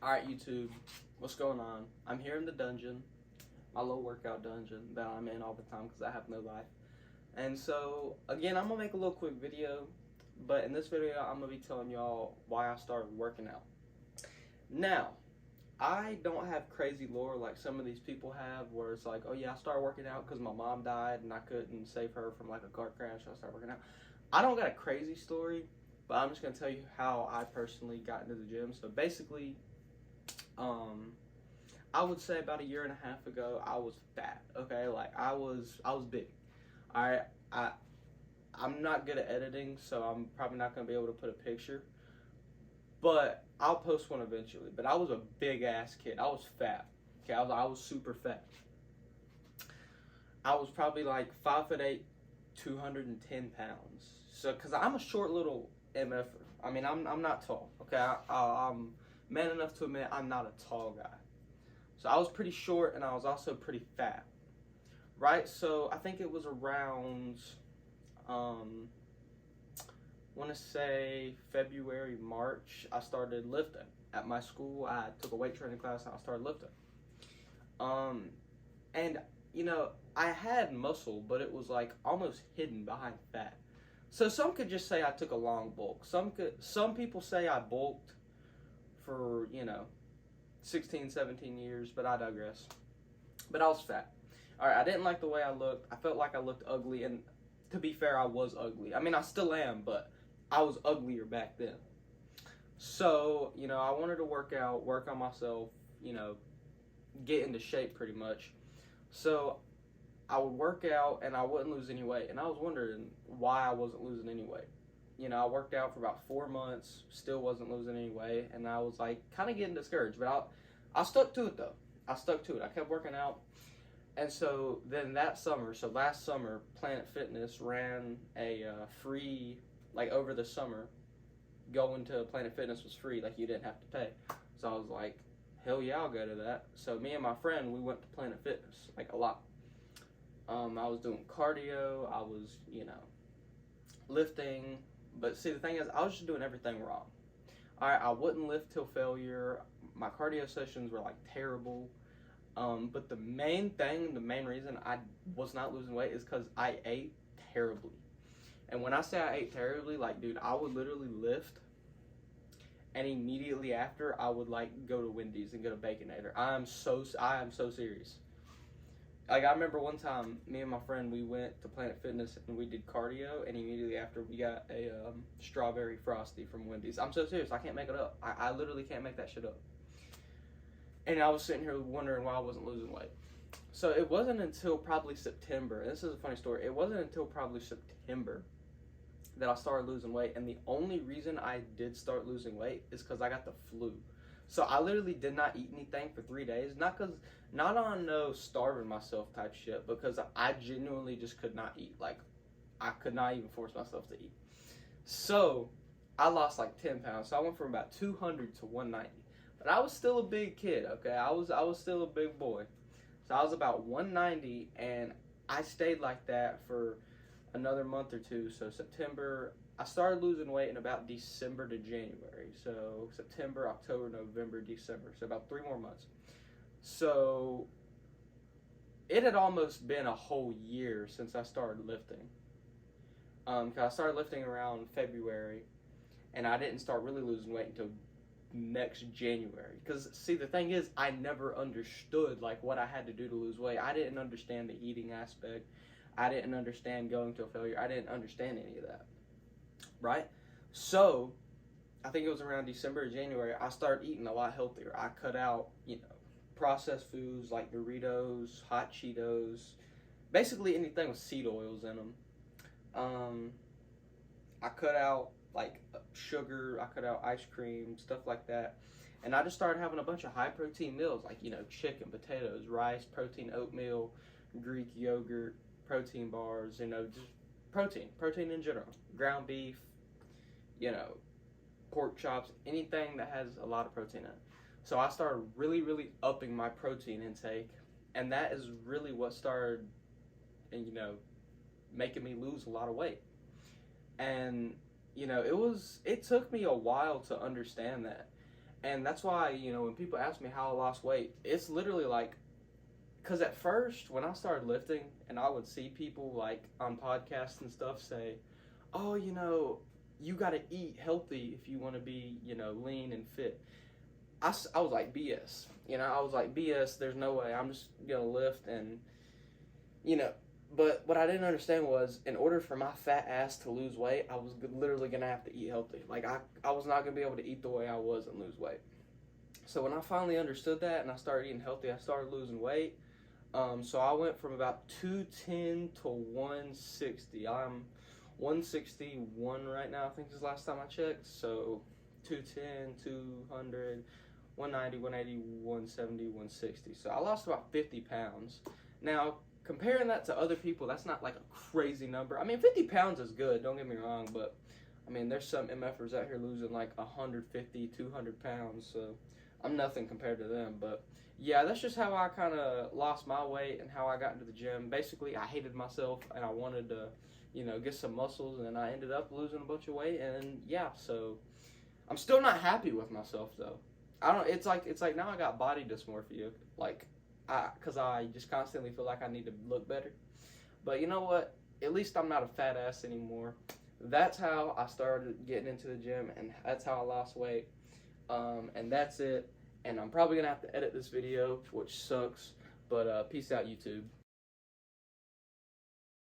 Alright, YouTube, what's going on? I'm here in the dungeon, my little workout dungeon that I'm in all the time because I have no life. And so, again, I'm gonna make a little quick video, but in this video, I'm gonna be telling y'all why I started working out. Now, I don't have crazy lore like some of these people have, where it's like, oh yeah, I started working out because my mom died and I couldn't save her from like a car crash, so I started working out. I don't got a crazy story, but I'm just gonna tell you how I personally got into the gym. So basically, I would say about a year and a half ago, I was fat. Okay, like I was big. I I I'm not good at editing, so I'm probably not gonna be able to put a picture. But I'll post one eventually. But I was a big ass kid. I was fat. Okay, I was super fat. I was probably like 5'8", 210 pounds. So, cause I'm a short little mf'er. I mean, I'm not tall. Okay, I'm man enough to admit I'm not a tall guy. So I was pretty short, and I was also pretty fat. Right. So I think it was around want to say February, March, I started lifting. At my school, I took a weight training class and I started lifting. Um, and, I had muscle, but it was like almost hidden behind fat. So some could just say I took a long bulk. Some people say I bulked for, 16, 17 years, but I digress. But I was fat. All right, I didn't like the way I looked. I felt like I looked ugly, and to be fair, I was ugly. I mean, I still am, but I was uglier back then. So, I wanted to work out, work on myself, get into shape pretty much. So, I would work out and I wouldn't lose any weight. And I was wondering why I wasn't losing any weight. I worked out for about 4 months, still wasn't losing any weight, and I was like kind of getting discouraged. But I stuck to it though. I stuck to it. I kept working out. And so then that summer, so last summer, Planet Fitness ran a free, like over the summer, going to Planet Fitness was free, like you didn't have to pay. So I was like, hell yeah, I'll go to that. So me and my friend, we went to Planet Fitness, like a lot. I was doing cardio, I was, lifting. But see, the thing is, I was just doing everything wrong. I wouldn't lift till failure. My cardio sessions were like terrible. But the main reason I was not losing weight is because I ate terribly. And when I say I ate terribly, like, dude, I would literally lift, and immediately after, I would like go to Wendy's and get a Baconator. I am so serious. Like, I remember one time, me and my friend, we went to Planet Fitness and we did cardio, and immediately after, we got a strawberry frosty from Wendy's. I'm so serious. I can't make it up. I literally can't make that shit up. And I was sitting here wondering why I wasn't losing weight. So it wasn't until probably September, and this is a funny story, it wasn't until probably September that I started losing weight. And the only reason I did start losing weight is because I got the flu. So I literally did not eat anything for 3 days. Not on no starving myself type shit, because I genuinely just could not eat. Like, I could not even force myself to eat. So I lost like 10 pounds. So I went from about 200 to 190. But I was still a big kid, okay? I was still a big boy. So I was about 190, and I stayed like that for another month or two. So September, I started losing weight in about December to January. So September, October, November, December. So about 3 more months. So it had almost been a whole year since I started lifting. Cause I started lifting around February, and I didn't start really losing weight until next January. Because see, the thing is, I never understood like what I had to do to lose weight. I didn't understand the eating aspect. I didn't understand going to a failure. I didn't understand any of that, right? So I think it was around December or January, I started eating a lot healthier. I cut out, processed foods like Doritos, hot Cheetos, basically anything with seed oils in them. I cut out like sugar, I cut out ice cream, stuff like that. And I just started having a bunch of high protein meals, like, chicken, potatoes, rice, protein oatmeal, Greek yogurt, protein bars, just protein in general, ground beef, pork chops, anything that has a lot of protein in it. So I started really, really upping my protein intake, and that is really what started, making me lose a lot of weight. And it took me a while to understand that. And that's why, you know, when people ask me how I lost weight, it's literally like, because at first, when I started lifting, and I would see people like on podcasts and stuff say, oh, you know, you got to eat healthy if you want to be, you know, lean and fit. I was like, BS. You know, I was like, BS, there's no way. I'm just going to lift and, you know. But what I didn't understand was, in order for my fat ass to lose weight, I was literally going to have to eat healthy. Like, I was not going to be able to eat the way I was and lose weight. So when I finally understood that and I started eating healthy, I started losing weight. So I went from about 210 to 160. I'm 161 right now, I think is the last time I checked. So 210, 200, 190, 180, 170, 160. So I lost about 50 pounds. Now, comparing that to other people, that's not like a crazy number. I mean, 50 pounds is good, don't get me wrong, but I mean, there's some MFers out here losing like 150, 200 pounds, so I'm nothing compared to them. But yeah, that's just how I kind of lost my weight and how I got into the gym. Basically, I hated myself and I wanted to, you know, get some muscles, and I ended up losing a bunch of weight. And yeah, so I'm still not happy with myself though. I don't. It's like now I got body dysmorphia, like, because I just constantly feel like I need to look better. But you know what? At least I'm not a fat ass anymore. That's how I started getting into the gym, and that's how I lost weight. And that's it. And I'm probably going to have to edit this video, which sucks. But peace out, YouTube.